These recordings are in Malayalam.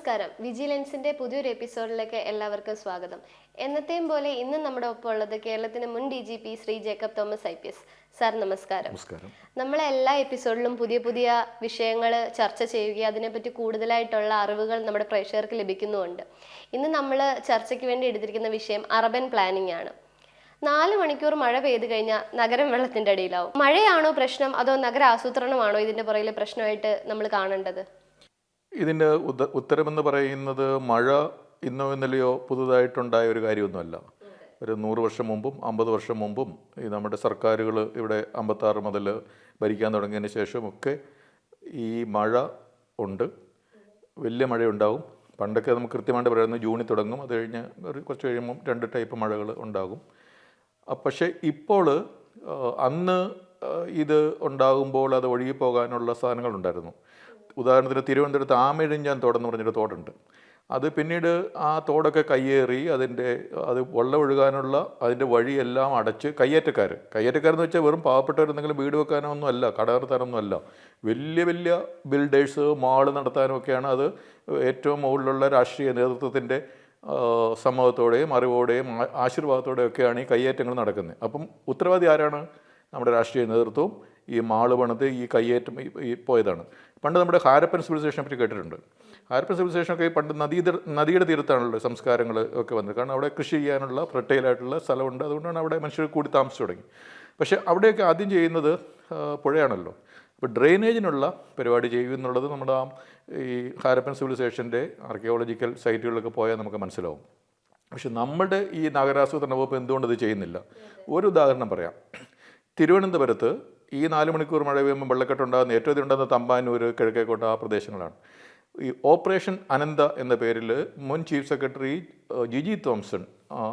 നമസ്കാരം. വിജിലൻസിന്റെ പുതിയൊരു എപ്പിസോഡിലേക്ക് എല്ലാവർക്കും സ്വാഗതം. എന്നത്തെയും പോലെ ഇന്ന് നമ്മുടെ ഒപ്പം ഉള്ളത് കേരളത്തിന്റെ മുൻ DGP Shri Jacob Thomas IPS. Sir നമസ്കാരം. നമ്മളെ എല്ലാ എപ്പിസോഡിലും പുതിയ പുതിയ വിഷയങ്ങൾ ചർച്ച ചെയ്യുകയും അതിനെപ്പറ്റി കൂടുതലായിട്ടുള്ള അറിവുകൾ നമ്മുടെ പ്രേക്ഷകർക്ക് ലഭിക്കുന്നുമുണ്ട്. ഇന്ന് നമ്മൾ ചർച്ചയ്ക്ക് വേണ്ടി എടുത്തിരിക്കുന്ന വിഷയം അർബൻ പ്ലാനിംഗ് ആണ്. 4 മണിക്കൂർ മഴ പെയ്തു കഴിഞ്ഞാൽ നഗരം വെള്ളത്തിന്റെ അടിയിലാവും. മഴയാണോ പ്രശ്നം, അതോ നഗര ആസൂത്രണമാണോ ഇതിന്റെ പുറകിലെ പ്രശ്നമായിട്ട് നമ്മൾ കാണേണ്ടത്? ഇതിൻ്റെ ഉത്തരമെന്ന് പറയുന്നത് മഴ ഇന്നോ ഇന്നലെയോ പുതുതായിട്ടുണ്ടായ ഒരു കാര്യമൊന്നുമല്ല. ഒരു 100 വർഷം മുമ്പും 50 വർഷം മുമ്പും ഈ നമ്മുടെ സർക്കാരുകൾ ഇവിടെ 56 മുതൽ ഭരിക്കാൻ തുടങ്ങിയതിന് ശേഷമൊക്കെ ഈ മഴ ഉണ്ട്. വലിയ മഴയുണ്ടാവും. പണ്ടൊക്കെ നമുക്ക് കൃത്യമായിട്ട് പറയുന്നത് ജൂണിൽ തുടങ്ങും, അത് കഴിഞ്ഞ് കുറച്ച് കഴിയുമ്പം 2 ടൈപ്പ് മഴകൾ ഉണ്ടാകും. പക്ഷേ ഇപ്പോൾ അന്ന് ഇത് ഉണ്ടാകുമ്പോൾ അത് ഒഴുകിപ്പോകാനുള്ള സാധനങ്ങളുണ്ടായിരുന്നു. ഉദാഹരണത്തിന് തിരുവനന്തപുരത്ത് ആമിഴിഞ്ഞാൻ തോടെന്ന് പറഞ്ഞൊരു തോടുണ്ട്. അത് പിന്നീട് ആ തോടൊക്കെ കയ്യേറി അത് വെള്ളം ഒഴുകാനുള്ള അതിൻ്റെ വഴിയെല്ലാം അടച്ച് കയ്യേറ്റക്കാരെന്ന് വെച്ചാൽ വെറും പാവപ്പെട്ടവരെന്തെങ്കിലും വീട് വെക്കാനോ ഒന്നും അല്ല, കട നടത്താനൊന്നും അല്ല, വലിയ വലിയ ബിൽഡേഴ്സ് മാള് നടത്താനും ഒക്കെയാണ്. അത് ഏറ്റവും മുകളിലുള്ള രാഷ്ട്രീയ നേതൃത്വത്തിൻ്റെ സമ്മതത്തോടെയും അറിവോടെയും ആശീർവാദത്തോടെയും ഒക്കെയാണ് ഈ കയ്യേറ്റങ്ങൾ നടക്കുന്നത്. അപ്പം ഉത്തരവാദി ആരാണ്? നമ്മുടെ രാഷ്ട്രീയ നേതൃത്വവും ഈ മാള് പണിത് ഈ കയ്യേറ്റം ഈ പോയതാണ്. പണ്ട് നമ്മുടെ ഹാരപ്പൻ സിവിലൈസേഷനെ പറ്റി കേട്ടിട്ടുണ്ട്. ഹാരപ്പൻ സിവിലൈസേഷനൊക്കെ പണ്ട് നദിയുടെ തീരത്താണല്ലോ സംസ്കാരങ്ങൾ ഒക്കെ വന്നത്. കാരണം അവിടെ കൃഷി ചെയ്യാനുള്ള ഫെർട്ടൈലായിട്ടുള്ള സ്ഥലമുണ്ട്. അതുകൊണ്ടാണ് അവിടെ മനുഷ്യർ കൂടി താമസിച്ചു തുടങ്ങി. പക്ഷേ അവിടെയൊക്കെ ആദ്യം ചെയ്യുന്നത് പുഴയാണല്ലോ. അപ്പോൾ ഡ്രെയിനേജിനുള്ള പരിപാടി ചെയ്യുന്നുള്ളത് നമ്മുടെ ഈ ഹാരപ്പൻ സിവിലൈസേഷൻ്റെ ആർക്കിയോളജിക്കൽ സൈറ്റുകളിലൊക്കെ പോയാൽ നമുക്ക് മനസ്സിലാവും. പക്ഷെ നമ്മുടെ ഈ നഗരാസൂത്രണ വകുപ്പ് എന്തുകൊണ്ട് ഇത് ചെയ്യുന്നില്ല? ഒരു ഉദാഹരണം പറയാം. തിരുവനന്തപുരത്ത് ഈ 4 മണിക്കൂർ മഴ പെയ്യുമ്പോൾ വെള്ളക്കെട്ടുണ്ടാകുന്ന ഏറ്റവും ഉണ്ടാകുന്ന തമ്പാനൂർ, കിഴക്കേക്കോട്ട ആ പ്രദേശങ്ങളാണ്. ഈ ഓപ്പറേഷൻ അനന്ത എന്ന പേരിൽ മുൻ ചീഫ് സെക്രട്ടറി ജിജി തോംസൺ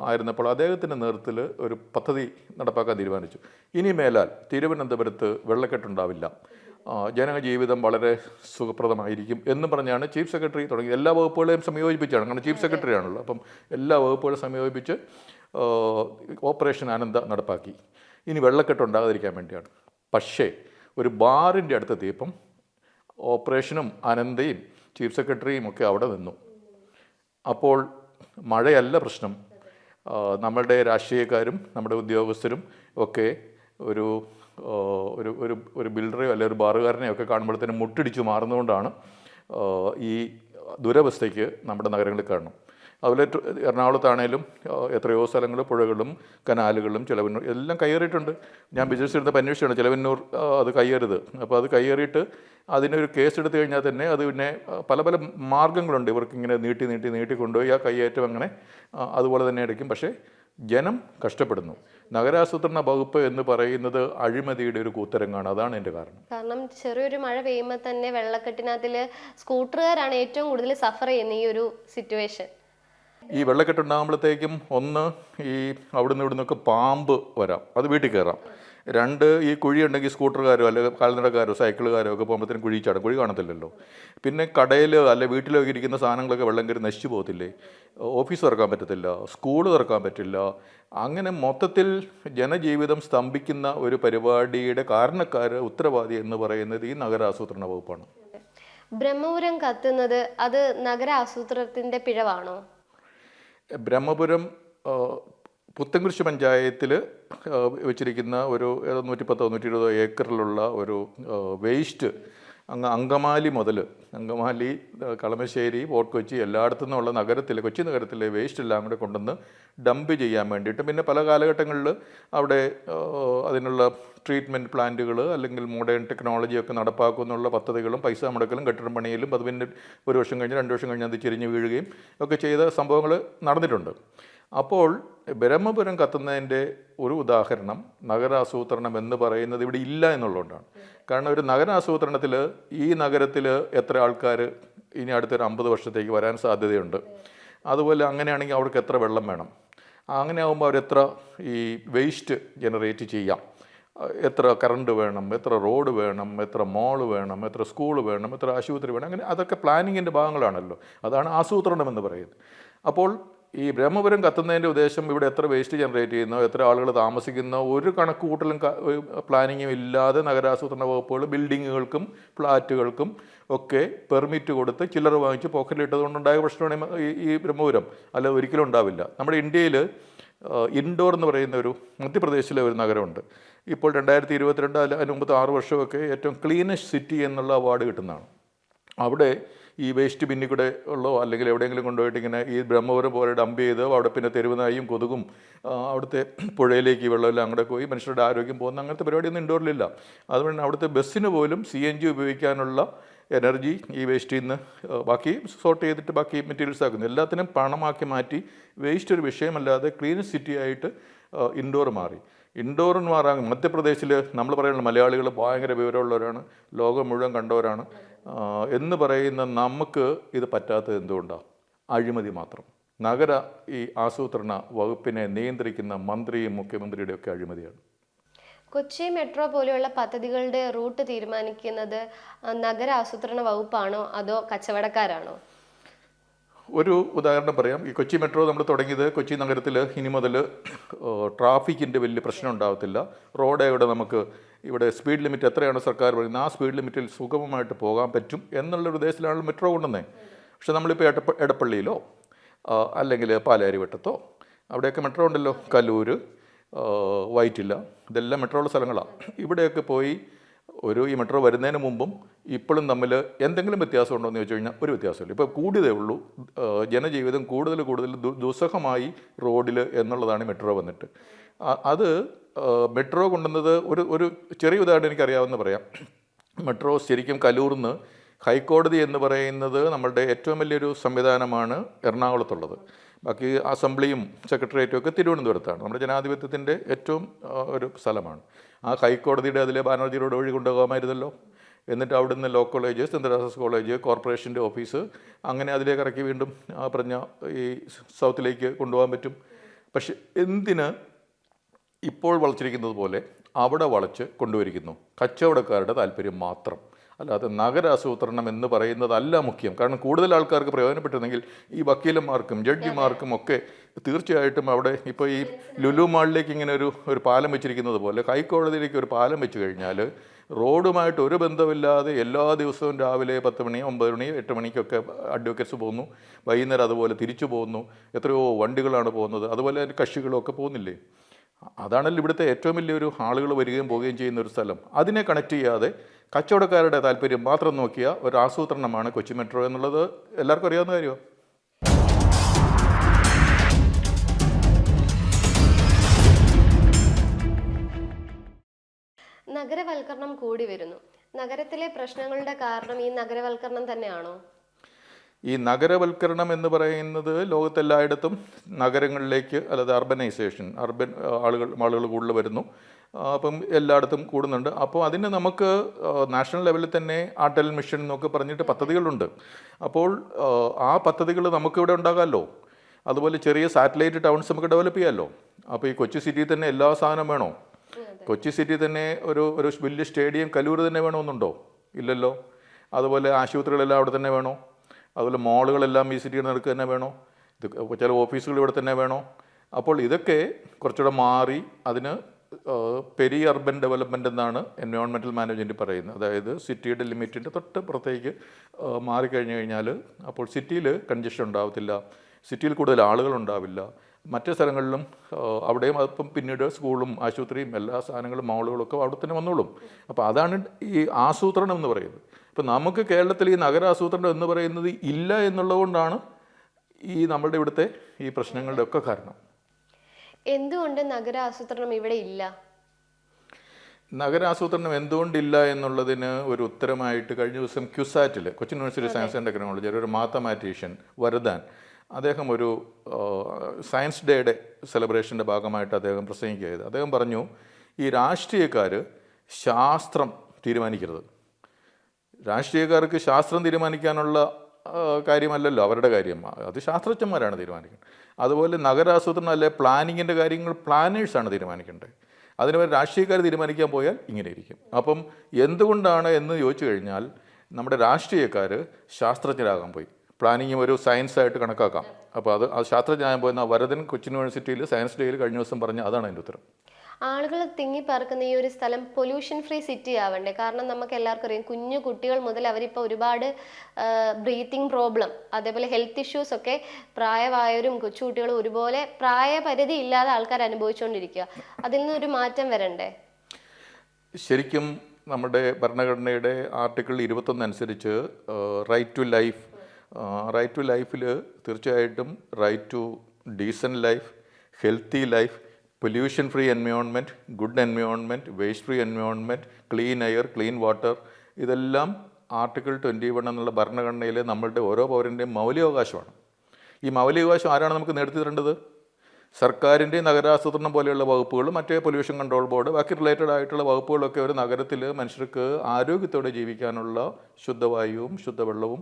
ആയിരുന്നപ്പോൾ അദ്ദേഹത്തിൻ്റെ നേതൃത്വത്തിൽ ഒരു പദ്ധതി നടപ്പാക്കാൻ തീരുമാനിച്ചു. ഇനി മേലാൽ തിരുവനന്തപുരത്ത് വെള്ളക്കെട്ടുണ്ടാവില്ല, ജനജീവിതം വളരെ സുഖപ്രദമായിരിക്കും എന്ന് പറഞ്ഞാണ് ചീഫ് സെക്രട്ടറി തുടങ്ങി. എല്ലാ വകുപ്പുകളെയും സംയോജിപ്പിച്ചാണ്, കാരണം ചീഫ് സെക്രട്ടറി ആണല്ലോ. അപ്പം എല്ലാ വകുപ്പുകളും സംയോജിപ്പിച്ച് ഓപ്പറേഷൻ അനന്ത നടപ്പാക്കി. ഇനി വെള്ളക്കെട്ടുണ്ടാകാതിരിക്കാൻ വേണ്ടിയാണ്. പക്ഷേ ഒരു ബാറിൻ്റെ അടുത്തെത്തിയപ്പം ഓപ്പറേഷനും അനന്തയും ചീഫ് സെക്രട്ടറിയും ഒക്കെ അവിടെ നിന്നു. അപ്പോൾ മഴയല്ല പ്രശ്നം, നമ്മളുടെ രാഷ്ട്രീയക്കാരും നമ്മുടെ ഉദ്യോഗസ്ഥരും ഒക്കെ ഒരു ഒരു ഒരു ബിൽഡറെയോ അല്ലെങ്കിൽ ഒരു ബാറുകാരനെയോ ഒക്കെ കാണുമ്പോഴത്തേനും മുട്ടിടിച്ച് മാറുന്നതുകൊണ്ടാണ് ഈ ദുരവസ്ഥയ്ക്ക് നമ്മുടെ നഗരങ്ങളിൽ കാണണം. അതുപോലെ എറണാകുളത്താണേലും എത്രയോ സ്ഥലങ്ങൾ പുഴകളും കനാലുകളും ചിലവന്നൂർ എല്ലാം കയ്യേറിയിട്ടുണ്ട്. ഞാൻ ബിസിനസ് എടുത്തപ്പോൾ അന്വേഷിച്ചാണ് ചിലവന്നൂർ അത് കയ്യേറിയത്. അപ്പോൾ അത് കയ്യേറിയിട്ട് അതിനൊരു കേസ് എടുത്തു കഴിഞ്ഞാൽ തന്നെ അത് പിന്നെ പല പല മാർഗ്ഗങ്ങളുണ്ട് ഇവർക്ക് ഇങ്ങനെ നീട്ടി കൊണ്ടുപോയി ആ കയ്യേറ്റം അങ്ങനെ അതുപോലെ തന്നെ അടിക്കും. പക്ഷേ ജനം കഷ്ടപ്പെടുന്നു. നഗരാസൂത്രണ വകുപ്പ് എന്ന് പറയുന്നത് അഴിമതിയുടെ ഒരു കൂത്തരങ്ങാണ്. അതാണ് എൻ്റെ കാരണം. ചെറിയൊരു മഴ പെയ്യുമ്പോൾ തന്നെ വെള്ളക്കെട്ടിനകത്തിൽ സ്കൂട്ടറുകാരാണ് ഏറ്റവും കൂടുതൽ സഫർ ചെയ്യുന്ന ഈ ഒരു സിറ്റുവേഷൻ. ഈ വെള്ളക്കെട്ടുണ്ടാകുമ്പോഴത്തേക്കും ഒന്ന് ഈ അവിടുന്ന് ഇവിടുന്നൊക്കെ പാമ്പ് വരാം, അത് വീട്ടിൽ കയറാം. 2 ഈ കുഴിയുണ്ടെങ്കിൽ സ്കൂട്ടറുകാരോ അല്ലെങ്കിൽ കാൽനടക്കാരോ സൈക്കിളുകാരോ ഒക്കെ പോകുമ്പോഴത്തേനും കുഴി ചാടും, കുഴി കാണത്തില്ലല്ലോ. പിന്നെ കടയിലോ അല്ലെ വീട്ടിലോ ഇരിക്കുന്ന സാധനങ്ങളൊക്കെ വെള്ളം കയറി നശിച്ചു പോകത്തില്ലേ. ഓഫീസ് തുറക്കാൻ പറ്റത്തില്ല, സ്കൂൾ തുറക്കാൻ പറ്റില്ല. അങ്ങനെ മൊത്തത്തിൽ ജനജീവിതം സ്തംഭിക്കുന്ന ഒരു പരിപാടിയുടെ കാരണക്കാർ ഉത്തരവാദി എന്ന് പറയുന്നത് ഈ നഗരാസൂത്രണ വകുപ്പാണ്. ബ്രഹ്മപുരം കത്തുന്നത് അത് നഗരാസൂത്രണത്തിൻ്റെ പിഴവാണോ? ബ്രഹ്മപുരം പുത്തൻകുരിശ് പഞ്ചായത്തിൽ വെച്ചിരിക്കുന്ന ഒരു 110-120 ഏക്കറിലുള്ള ഒരു വേസ്റ്റ് അങ്കമാലി മുതൽ അങ്കമാലി, കളമശ്ശേരി, ഫോർട്ട് കൊച്ചി എല്ലായിടത്തു നിന്നുള്ള കൊച്ചി നഗരത്തിലെ വേസ്റ്റ് എല്ലാം കൂടെ കൊണ്ടുവന്ന് ഡംപ് ചെയ്യാൻ വേണ്ടിയിട്ട് പിന്നെ പല കാലഘട്ടങ്ങളിൽ അവിടെ അതിനുള്ള ട്രീറ്റ്മെൻറ്റ് പ്ലാന്റുകൾ അല്ലെങ്കിൽ മോഡേൺ ടെക്നോളജിയൊക്കെ നടപ്പാക്കുമെന്നുള്ള പദ്ധതികളും പൈസ മുടക്കലും കെട്ടിടം പണിയിലും അത് പിന്നെ 1 വർഷം കഴിഞ്ഞ് 2 വർഷം കഴിഞ്ഞ് അത് ചെരിഞ്ഞ് വീഴുകയും ഒക്കെ ചെയ്ത സംഭവങ്ങൾ നടന്നിട്ടുണ്ട്. അപ്പോൾ ബ്രഹ്മപുരം കത്തുന്നതിൻ്റെ ഒരു ഉദാഹരണം നഗരാസൂത്രണം എന്ന് പറയുന്നത് ഇവിടെ ഇല്ല എന്നുള്ളതുകൊണ്ടാണ്. കാരണം ഒരു നഗരാസൂത്രണത്തിൽ ഈ നഗരത്തിൽ എത്ര ആൾക്കാർ ഇനി അടുത്തൊരു 50 വർഷത്തേക്ക് വരാൻ സാധ്യതയുണ്ട്, അതുപോലെ അങ്ങനെയാണെങ്കിൽ അവർക്ക് എത്ര വെള്ളം വേണം, അങ്ങനെ ആകുമ്പോൾ അവരെത്ര ഈ വേസ്റ്റ് ജനറേറ്റ് ചെയ്യാം, എത്ര കറണ്ട് വേണം, എത്ര റോഡ് വേണം, എത്ര മോള് വേണം, എത്ര സ്കൂൾ വേണം, എത്ര ആശുപത്രി വേണം, അങ്ങനെ അതൊക്കെ പ്ലാനിങ്ങിൻ്റെ ഭാഗങ്ങളാണല്ലോ. അതാണ് ആസൂത്രണം എന്ന് പറയുന്നത്. അപ്പോൾ ഈ ബ്രഹ്മപുരം കത്തുന്നതിൻ്റെ ഉദ്ദേശം ഇവിടെ എത്ര വേസ്റ്റ് ജനറേറ്റ് ചെയ്യുന്നോ, എത്ര ആളുകൾ താമസിക്കുന്നോ, ഒരു കണക്ക് കൂട്ടലും പ്ലാനിങ്ങും ഇല്ലാതെ നഗരാസൂത്രണ വകുപ്പുകൾ ബിൽഡിങ്ങുകൾക്കും ഫ്ലാറ്റുകൾക്കും ഒക്കെ പെർമിറ്റ് കൊടുത്ത് ചില്ലറ വാങ്ങിച്ച് പോക്കറ്റിലിട്ടതുകൊണ്ടുണ്ടായ പ്രശ്നമാണ് ഈ ബ്രഹ്മപുരം. അല്ല, ഒരിക്കലും ഉണ്ടാവില്ല. നമ്മുടെ ഇന്ത്യയിൽ ഇൻഡോർ എന്ന് പറയുന്ന മധ്യപ്രദേശിലെ ഒരു നഗരമുണ്ട്. ഇപ്പോൾ 2022 അതിന് മുമ്പത്തെ 6 വർഷമൊക്കെ ഏറ്റവും ക്ലീനസ്റ്റ് സിറ്റി എന്നുള്ള അവാർഡ് കിട്ടുന്നതാണ്. അവിടെ ഈ വേസ്റ്റ് ബിന്നിൽ കൂടെ ഉള്ളോ അല്ലെങ്കിൽ എവിടെയെങ്കിലും കൊണ്ടുപോയിട്ട് ഇങ്ങനെ ഈ ബ്രഹ്മപുരം പോലെ ഡംപ് ചെയ്ത് അവിടെ പിന്നെ തെരുവുനായും കൊതുകും അവിടുത്തെ പുഴയിലേക്ക് വെള്ളമെല്ലാം അങ്ങോട്ട് പോയി മനുഷ്യരുടെ ആരോഗ്യം പോകുന്ന അങ്ങനത്തെ പരിപാടിയൊന്നും ഇൻഡോറിലില്ല. അതുകൊണ്ട് അവിടുത്തെ ബസ്സിന് പോലും CNG ഉപയോഗിക്കാനുള്ള എനർജി ഈ വേസ്റ്റിൽ നിന്ന് ബാക്കി സോർട്ട് ചെയ്തിട്ട് ബാക്കി മെറ്റീരിയൽസ് ആക്കുന്നു. എല്ലാത്തിനും പണമാക്കി മാറ്റി വേസ്റ്റ് ഒരു വിഷയമല്ലാതെ ക്ലീൻ സിറ്റി ആയിട്ട് ഇൻഡോർ മാറി. ഇൻഡോർ എന്ന് മാറാൻ മധ്യപ്രദേശിൽ നമ്മൾ പറയുന്ന മലയാളികൾ ഭയങ്കര വിവരമുള്ളവരാണ്, ലോകം മുഴുവൻ കണ്ടവരാണ് എന്ന് പറയുന്ന നമുക്ക് ഇത് പറ്റാത്തത് എന്തുകൊണ്ടാണ്? അഴിമതി മാത്രം. നഗര ഈ ആസൂത്രണ വകുപ്പിനെ നിയന്ത്രിക്കുന്ന മന്ത്രിയും മുഖ്യമന്ത്രിയുടെ ഒക്കെ അഴിമതിയാണ്. കൊച്ചി മെട്രോ പോലെയുള്ള പദ്ധതികളുടെ റൂട്ട് തീരുമാനിക്കുന്നത് നഗര ആസൂത്രണ വകുപ്പാണോ അതോ കച്ചവടക്കാരാണോ? ഒരു ഉദാഹരണം പറയാം. ഈ കൊച്ചി മെട്രോ നമ്മൾ തുടങ്ങിയത് കൊച്ചി നഗരത്തിൽ ഇനി മുതൽ ട്രാഫിക്കിൻ്റെ വലിയ പ്രശ്നം ഉണ്ടാകത്തില്ല. റോഡേവിടെ നമുക്ക് ഇവിടെ സ്പീഡ് ലിമിറ്റ് എത്രയാണ് സർക്കാർ പറയുന്നത്, ആ സ്പീഡ് ലിമിറ്റിൽ സുഗമമായിട്ട് പോകാൻ പറ്റും എന്നുള്ളൊരു ഉദ്ദേശത്തിലാണ് മെട്രോ കൊണ്ടുവന്നത്. പക്ഷെ നമ്മളിപ്പോൾ എടപ്പള്ളിയിലോ അല്ലെങ്കിൽ പാലാരിവട്ടത്തോ അവിടെയൊക്കെ മെട്രോ ഉണ്ടല്ലോ, കലൂർ, വൈറ്റില, ഇതെല്ലാം മെട്രോ ഉള്ള സ്ഥലങ്ങളാണ്. ഇവിടെയൊക്കെ പോയി ഈ മെട്രോ വരുന്നതിന് മുമ്പും ഇപ്പോഴും തമ്മിൽ എന്തെങ്കിലും വ്യത്യാസം ഉണ്ടോ എന്ന് ചോദിച്ചു കഴിഞ്ഞാൽ ഒരു വ്യത്യാസമില്ല. ഇപ്പോൾ കൂടിയതേ ഉള്ളൂ. ജനജീവിതം കൂടുതൽ ദുസ്സഹമായി റോഡിൽ എന്നുള്ളതാണ് മെട്രോ വന്നിട്ട്. അത് മെട്രോ കൊണ്ടുവന്നത് ഒരു ചെറിയ ഉദാഹരണം എനിക്കറിയാവുന്ന പറയാം. മെട്രോ ശരിക്കും കലൂർന്ന് ഹൈക്കോടതി എന്ന് പറയുന്നത് നമ്മളുടെ ഏറ്റവും വലിയൊരു സംവിധാനമാണ് എറണാകുളത്തുള്ളത്. ബാക്കി അസംബ്ലിയും സെക്രട്ടേറിയറ്റും ഒക്കെ തിരുവനന്തപുരത്താണ്. നമ്മുടെ ജനാധിപത്യത്തിൻ്റെ ഏറ്റവും ഒരു സ്ഥലമാണ്. ആ ഹൈക്കോടതിയുടെ അതിലെ ബാനർജി റോഡ് വഴി കൊണ്ടുപോകാമായിരുന്നല്ലോ. എന്നിട്ട് അവിടുന്ന് law college, saint Teresa's college, കോർപ്പറേഷൻ്റെ ഓഫീസ്, അങ്ങനെ അതിലേക്ക് ഇറക്കി വീണ്ടും പറഞ്ഞ ഈ സൗത്തിലേക്ക് കൊണ്ടുപോകാൻ പറ്റും. പക്ഷെ എന്തിന് ഇപ്പോൾ വളച്ചിരിക്കുന്നത് പോലെ അവിടെ വളച്ച് കൊണ്ടുവരിക്കുന്നു? കച്ചവടക്കാരുടെ താല്പര്യം മാത്രം. അല്ലാതെ നഗരാസൂത്രണം എന്ന് പറയുന്നതല്ല മുഖ്യം. കാരണം കൂടുതൽ ആൾക്കാർക്ക് പ്രയോജനപ്പെട്ടിരുന്നെങ്കിൽ ഈ വക്കീലന്മാർക്കും ജഡ്ജിമാർക്കും ഒക്കെ തീർച്ചയായിട്ടും അവിടെ ഇപ്പോൾ ഈ ലുലു മാളിലേക്ക് ഇങ്ങനെ ഒരു പാലം വെച്ചിരിക്കുന്നത് പോലെ ഹൈക്കോടതിയിലേക്ക് ഒരു പാലം വെച്ച് കഴിഞ്ഞാൽ റോഡുമായിട്ട് ഒരു ബന്ധമില്ലാതെ എല്ലാ ദിവസവും രാവിലെ 10 മണി, 9 മണി, 8 മണിക്കൊക്കെ അഡ്വക്കേറ്റ്സ് പോകുന്നു, വൈകുന്നേരം അതുപോലെ തിരിച്ചു പോകുന്നു. എത്രയോ വണ്ടികളാണ് പോകുന്നത്, അതുപോലെ കക്ഷികളൊക്കെ പോകുന്നില്ലേ? അതാണല്ലോ ഇവിടുത്തെ ഏറ്റവും വലിയൊരു ആളുകൾ വരികയും പോവുകയും ചെയ്യുന്ന ഒരു സ്ഥലം. അതിനെ കണക്ട് ചെയ്യാതെ കച്ചവടക്കാരുടെ താല്പര്യം മാത്രം നോക്കിയ ഒരു ആസൂത്രണമാണ് കൊച്ചി മെട്രോ എന്നുള്ളത് എല്ലാവർക്കും അറിയാവുന്ന കാര്യമാണ്. നഗരവൽക്കരണം കൂടി വരുന്നു. നഗരത്തിലെ പ്രശ്നങ്ങളുടെ കാരണം ഈ നഗരവൽക്കരണം തന്നെയാണോ? ഈ നഗരവൽക്കരണം എന്ന് പറയുന്നത് ലോകത്തെല്ലായിടത്തും നഗരങ്ങളിലേക്ക്, അല്ലാതെ അർബനൈസേഷൻ, ആളുകൾ കൂടുതൽ വരുന്നു. അപ്പം എല്ലായിടത്തും കൂടുന്നുണ്ട്. അപ്പോൾ അതിന് നമുക്ക് നാഷണൽ ലെവലിൽ തന്നെ അടൽ മിഷൻ എന്നൊക്കെ പറഞ്ഞിട്ട് പദ്ധതികളുണ്ട്. അപ്പോൾ ആ പദ്ധതികൾ നമുക്കിവിടെ ഉണ്ടാകാമല്ലോ. അതുപോലെ ചെറിയ സാറ്റലൈറ്റ് ടൗൺസ് നമുക്ക് ഡെവലപ്പ് ചെയ്യാമല്ലോ. അപ്പോൾ ഈ കൊച്ചി സിറ്റിയിൽ തന്നെ എല്ലാ സാധനവും വേണോ? കൊച്ചി സിറ്റി തന്നെ ഒരു വലിയ സ്റ്റേഡിയം കലൂർ തന്നെ വേണമെന്നുണ്ടോ? ഇല്ലല്ലോ. അതുപോലെ ആശുപത്രികളെല്ലാം അവിടെ തന്നെ വേണോ? അതുപോലെ മോളുകളെല്ലാം ഈ സിറ്റിയിൽ നടക്കുക തന്നെ വേണോ? ചില ഓഫീസുകൾ ഇവിടെ തന്നെ വേണോ? അപ്പോൾ ഇതൊക്കെ കുറച്ചുകൂടെ മാറി അതിന് പെരി അർബൻ ഡെവലപ്മെൻ്റ് എന്നാണ് എൻവയോൺമെൻറ്റൽ മാനേജ്മെൻറ്റ് പറയുന്നത്. അതായത് സിറ്റിയുടെ ലിമിറ്റിൻ്റെ തൊട്ട് പുറത്തേക്ക് മാറിക്കഴിഞ്ഞു കഴിഞ്ഞാൽ അപ്പോൾ സിറ്റിയിൽ കൺജഷൻ ഉണ്ടാവത്തില്ല, സിറ്റിയിൽ കൂടുതൽ ആളുകളുണ്ടാവില്ല. മറ്റു സ്ഥലങ്ങളിലും അവിടെയും അതിപ്പം പിന്നീട് സ്കൂളും ആശുപത്രിയും എല്ലാ സാധനങ്ങളും മോളുകളൊക്കെ അവിടെ തന്നെ വന്നോളും. അപ്പോൾ അതാണ് ഈ ആസൂത്രണം എന്ന് പറയുന്നത്. ഇപ്പം നമുക്ക് കേരളത്തിൽ ഈ നഗരാസൂത്രണം എന്ന് പറയുന്നത് ഇല്ല എന്നുള്ളതുകൊണ്ടാണ് ഈ നമ്മളുടെ ഇവിടുത്തെ ഈ പ്രശ്നങ്ങളുടെ ഒക്കെ കാരണം. എന്തുകൊണ്ട് നഗരാസൂത്രണം ഇവിടെ ഇല്ല? നഗരാസൂത്രണം എന്തുകൊണ്ടില്ല എന്നുള്ളതിന് ഒരു ഉത്തരമായിട്ട് കഴിഞ്ഞ ദിവസം ക്യുസാറ്റിൽ, Cochin university science and technology, ഒരു മാത്തമാറ്റീഷ്യൻ വരദാൻ, അദ്ദേഹം ഒരു സയൻസ് ഡേയുടെ സെലിബ്രേഷൻ്റെ ഭാഗമായിട്ട് അദ്ദേഹം പ്രസംഗിക്കുകയത്. അദ്ദേഹം പറഞ്ഞു, ഈ രാഷ്ട്രീയക്കാർ ശാസ്ത്രം തീരുമാനിക്കരുത്. രാഷ്ട്രീയക്കാർക്ക് ശാസ്ത്രം തീരുമാനിക്കാനുള്ള കാര്യമല്ലല്ലോ അവരുടെ കാര്യം, അത് ശാസ്ത്രജ്ഞന്മാരാണ് തീരുമാനിക്കുന്നത്. അതുപോലെ നഗരാസൂത്രണം അല്ലെ പ്ലാനിങ്ങിൻ്റെ കാര്യങ്ങൾ പ്ലാനേഴ്സാണ് തീരുമാനിക്കേണ്ടത്. അതിന് വരെ രാഷ്ട്രീയക്കാർ തീരുമാനിക്കാൻ പോയാൽ ഇങ്ങനെ ഇരിക്കും. അപ്പം എന്തുകൊണ്ടാണ് എന്ന് ചോദിച്ചു കഴിഞ്ഞാൽ നമ്മുടെ രാഷ്ട്രീയക്കാർ ശാസ്ത്രജ്ഞരാകാൻ പോയി. പ്ലാനിങ്ങും ഒരു സയൻസായിട്ട് കണക്കാക്കാം. അപ്പോൾ അത് ശാസ്ത്രജ്ഞാനം പോയിരുന്ന വരദൻ കൊച്ചിൻ യൂണിവേഴ്സിറ്റിയിൽ സയൻസ് ഡേയിൽ കഴിഞ്ഞ ദിവസം പറഞ്ഞ അതാണ് അതിൻ്റെ ഉത്തരം. ആളുകൾ തിങ്ങിപ്പാർക്കുന്ന ഈ ഒരു സ്ഥലം പൊല്യൂഷൻ ഫ്രീ സിറ്റി ആവണ്ടേ? കാരണം നമുക്ക് എല്ലാവർക്കും അറിയാം, കുഞ്ഞു കുട്ടികൾ മുതൽ അവരിപ്പോൾ ഒരുപാട് ബ്രീത്തിങ് പ്രോബ്ലം, അതേപോലെ ഹെൽത്ത് ഇഷ്യൂസ് ഒക്കെ പ്രായമായവരും കൊച്ചുകുട്ടികളും ഒരുപോലെ പ്രായപരിധി ഇല്ലാതെ ആൾക്കാർ അനുഭവിച്ചുകൊണ്ടിരിക്കുക. അതിൽ നിന്നൊരു മാറ്റം വരണ്ടേ? ശരിക്കും നമ്മുടെ ഭരണഘടനയുടെ ആർട്ടിക്കിൾ 21 അനുസരിച്ച് റൈറ്റ് ടു ലൈഫിൽ തീർച്ചയായിട്ടും right to decent life, healthy life, pollution free environment, good environment, waste free environment, clean air, clean water, ഇതെല്ലാം ആർട്ടിക്കിൾ 21 എന്നുള്ള ഭരണഘടനയിലെ നമ്മളുടെ ഓരോ പൗരൻ്റെയും മൗലികാവകാശമാണ്. ഈ മൗലികാവകാശം ആരാണ് നമുക്ക് നേടി തരേണ്ടത്? സർക്കാരിൻ്റെ നഗരാസൂത്രണം പോലെയുള്ള വകുപ്പുകളും മറ്റേ പൊല്യൂഷൻ കൺട്രോൾ ബോർഡ്, ബാക്കി റിലേറ്റഡ് ആയിട്ടുള്ള വകുപ്പുകളൊക്കെ ഒരു നഗരത്തിൽ മനുഷ്യർക്ക് ആരോഗ്യത്തോടെ ജീവിക്കാനുള്ള ശുദ്ധവായുവും ശുദ്ധവെള്ളവും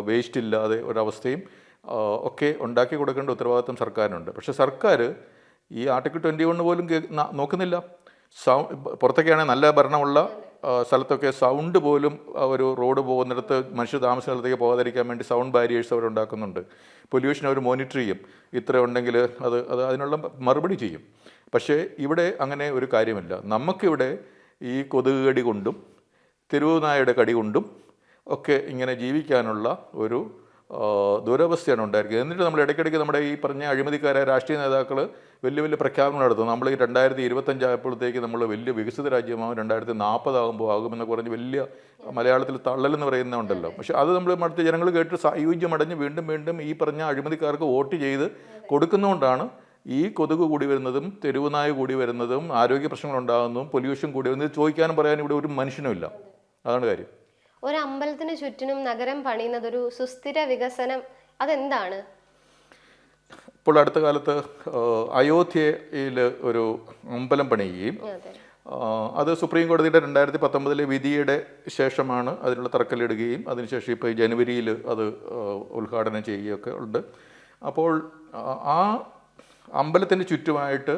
വേസ്റ്റ് ഇല്ലാതെ ഒരവസ്ഥയും ഒക്കെ ഉണ്ടാക്കി കൊടുക്കേണ്ട ഉത്തരവാദിത്വം സർക്കാരിനുണ്ട്. പക്ഷേ സർക്കാർ ഈ ആർട്ടിക്കിൾ 21 പോലും നോക്കുന്നില്ല. പുറത്തൊക്കെയാണെങ്കിൽ നല്ല ഭരണമുള്ള സ്ഥലത്തൊക്കെ സൗണ്ട് പോലും ഒരു റോഡ് പോകുന്നിടത്ത് മനുഷ്യർ താമസ സ്ഥലത്തേക്ക് പോകാതിരിക്കാൻ വേണ്ടി സൗണ്ട് ബാരിയേഴ്സ് അവരുണ്ടാക്കുന്നുണ്ട്. പൊല്യൂഷൻ അവർ മോണിറ്റർ ചെയ്യും, ഇത്ര ഉണ്ടെങ്കിൽ അത് അതിനുള്ള മറുപടി ചെയ്യും. പക്ഷേ ഇവിടെ അങ്ങനെ ഒരു കാര്യമില്ല. നമുക്കിവിടെ ഈ കൊതുക് കടി കൊണ്ടും തെരുവ് നായയുടെ കടി കൊണ്ടും ഒക്കെ ഇങ്ങനെ ജീവിക്കാനുള്ള ഒരു ദുരവസ്ഥയാണ് ഉണ്ടായിരിക്കുന്നത്. എന്നിട്ട് നമ്മൾ ഇടയ്ക്കിടയ്ക്ക് നമ്മുടെ ഈ പറഞ്ഞ അഴിമതിക്കാരായ രാഷ്ട്രീയ നേതാക്കൾ വലിയ വലിയ പ്രഖ്യാപനങ്ങൾ നടത്തും. നമ്മൾ ഈ 2025 ആയപ്പോഴത്തേക്ക് നമ്മൾ വലിയ വികസിത രാജ്യമാകും, 2040 ആകുമെന്നൊക്കെ പറഞ്ഞ് വലിയ മലയാളത്തിൽ തള്ളലെന്ന് പറയുന്നുണ്ടല്ലോ. പക്ഷേ അത് നമ്മൾ മറ്റു ജനങ്ങൾ കേട്ട് സായുജ്യമടഞ്ഞ് വീണ്ടും വീണ്ടും ഈ പറഞ്ഞ അഴിമതിക്കാർക്ക് വോട്ട് ചെയ്ത് കൊടുക്കുന്നതുകൊണ്ടാണ് ഈ കൊതുക് കൂടി വരുന്നതും തെരുവുനായ കൂടി വരുന്നതും ആരോഗ്യ പ്രശ്നങ്ങളുണ്ടാകുന്നതും പൊല്യൂഷൻ കൂടി വരുന്നത്. ചോദിക്കാനും പറയാനും ഇവിടെ ഒരു മനുഷ്യനുമില്ല. അതാണ് കാര്യം. ഒരു അമ്പലത്തിന് ചുറ്റിനും നഗരം പണിയുന്നത് ഒരു സുസ്ഥിര വികസനം, അതെന്താണ്? ഇപ്പോൾ അടുത്ത കാലത്ത് അയോധ്യയിൽ ഒരു അമ്പലം പണിയുകയും അത് സുപ്രീം കോടതിയുടെ 2019 വിധിയുടെ ശേഷമാണ് അതിനുള്ള തറക്കല്ലിടുകയും അതിനുശേഷം ഇപ്പോൾ ജനുവരിയിൽ അത് ഉദ്ഘാടനം ചെയ്യുകയൊക്കെ ഉണ്ട്. അപ്പോൾ ആ അമ്പലത്തിൻ്റെ ചുറ്റുമായിട്ട്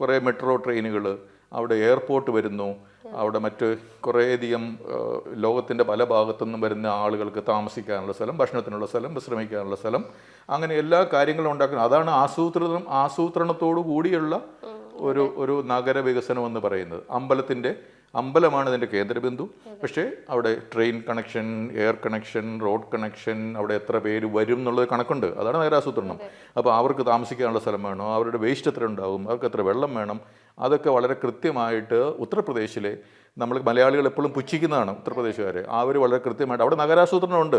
കുറേ മെട്രോ ട്രെയിനുകൾ, അവിടെ എയർപോർട്ട് വരുന്നു, അവിടെ മറ്റ് കുറേയധികം ലോകത്തിൻ്റെ പല ഭാഗത്തുനിന്നും വരുന്ന ആളുകൾക്ക് താമസിക്കാനുള്ള സ്ഥലം, ഭക്ഷണത്തിനുള്ള സ്ഥലം, വിശ്രമിക്കാനുള്ള സ്ഥലം, അങ്ങനെ എല്ലാ കാര്യങ്ങളും ഉണ്ടാക്കുന്നത്. അതാണ് ആസൂത്രണത്തോടു കൂടിയുള്ള ഒരു നഗര വികസനം എന്ന് പറയുന്നത്. അമ്പലമാണ് ഇതിൻ്റെ കേന്ദ്രബിന്ദു. പക്ഷേ അവിടെ train connection, air connection, road connection, അവിടെ എത്ര പേര് വരും എന്നുള്ളത് കണക്കുണ്ട്. അതാണ് നഗരാസൂത്രണം. അപ്പോൾ അവർക്ക് താമസിക്കാനുള്ള സ്ഥലം വേണം, അവരുടെ വേസ്റ്റ് എത്ര ഉണ്ടാകും, അവർക്ക് എത്ര വെള്ളം വേണം, അതൊക്കെ വളരെ കൃത്യമായിട്ട് ഉത്തർപ്രദേശിലെ നമ്മൾ മലയാളികൾ എപ്പോഴും പുച്ഛിക്കുന്നതാണ് ഉത്തർപ്രദേശുകാരെ. അവർ വളരെ കൃത്യമായിട്ട് അവിടെ നഗരാസൂത്രണം ഉണ്ട്.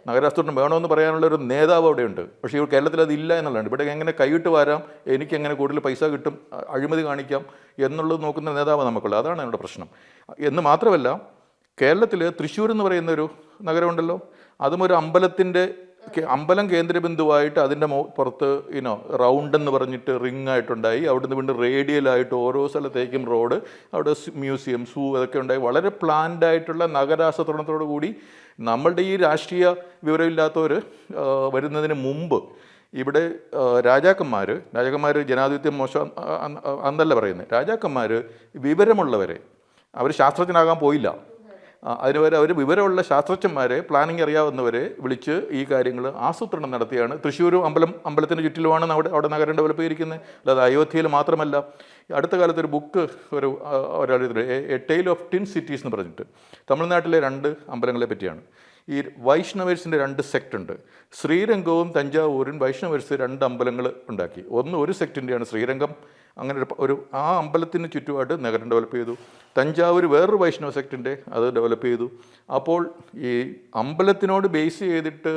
നഗരാസൂത്രണം വേണമെന്ന് പറയാനുള്ള ഒരു നേതാവ് അവിടെയുണ്ട്. പക്ഷേ ഇവിടെ കേരളത്തിൽ അതില്ല എന്നുള്ളതാണ്. ഇവിടെ എങ്ങനെ കൈയിട്ട് വരാം, എനിക്കെങ്ങനെ കൂടുതൽ പൈസ കിട്ടും, അഴിമതി കാണിക്കാം എന്നുള്ളത് നോക്കുന്ന നേതാവ് നമുക്കുള്ളത്. അതാണ് നമ്മുടെ പ്രശ്നം. എന്ന് മാത്രമല്ല, കേരളത്തിൽ തൃശ്ശൂർ എന്ന് പറയുന്ന ഒരു നഗരമുണ്ടല്ലോ, അതും ഒരു അമ്പലം കേന്ദ്രബിന്ദുവായിട്ട് അതിൻ്റെ പുറത്ത് റൗണ്ട് എന്ന് പറഞ്ഞിട്ട് റിംഗ് ആയിട്ടുണ്ടായി. അവിടുന്ന് വീണ്ടും റേഡിയലായിട്ട് ഓരോ സ്ഥലത്തേക്കും റോഡ്, അവിടെ മ്യൂസിയം, സൂ, അതൊക്കെ ഉണ്ടായി. വളരെ പ്ലാൻഡ് ആയിട്ടുള്ള നഗരാസൂത്രണത്തോടു കൂടി നമ്മളുടെ ഈ രാഷ്ട്രീയ വിവരമില്ലാത്തവർ വരുന്നതിന് മുമ്പ് ഇവിടെ രാജാക്കന്മാർ ജനാധിപത്യം മോശം എന്നല്ല പറയുന്നത്. രാജാക്കന്മാർ വിവരമുള്ളവരെ, അവർ ശാസ്ത്രജ്ഞനാകാൻ പോയില്ല, അതിനുവരെ അവർ വിവരമുള്ള ശാസ്ത്രജ്ഞന്മാരെ, പ്ലാനിങ് അറിയാവുന്നവരെ വിളിച്ച് ഈ കാര്യങ്ങൾ ആസൂത്രണം നടത്തിയാണ്. തൃശ്ശൂർ അമ്പലത്തിൻ്റെ ചുറ്റിലുമാണ് അവിടെ നഗരം ഡെവലപ്പ് ചെയ്തിരിക്കുന്നത്. അല്ലാതെ അയോധ്യയിൽ മാത്രമല്ല. അടുത്ത കാലത്ത് ഒരു ബുക്ക് ഒരാൾ A tale of tin cities എന്ന് പറഞ്ഞിട്ട് തമിഴ്നാട്ടിലെ 2 അമ്പലങ്ങളെ പറ്റിയാണ്. ഈ വൈഷ്ണവേഴ്സിൻ്റെ 2 സെക്ട് ഉണ്ട്. ശ്രീരംഗവും തഞ്ചാവൂരും വൈഷ്ണവേഴ്സ് 2 അമ്പലങ്ങൾ ഉണ്ടാക്കി. ഒരു സെക്റ്റിൻ്റെയാണ് ശ്രീരംഗം. അങ്ങനെ ആ അമ്പലത്തിന് ചുറ്റുമായിട്ട് നഗരം ഡെവലപ്പ് ചെയ്തു. തഞ്ചാവൂർ വേറൊരു വൈഷ്ണവ സെക്റ്റിൻ്റെ അത് ഡെവലപ്പ് ചെയ്തു. അപ്പോൾ ഈ അമ്പലത്തിനോട് ബേസ് ചെയ്തിട്ട്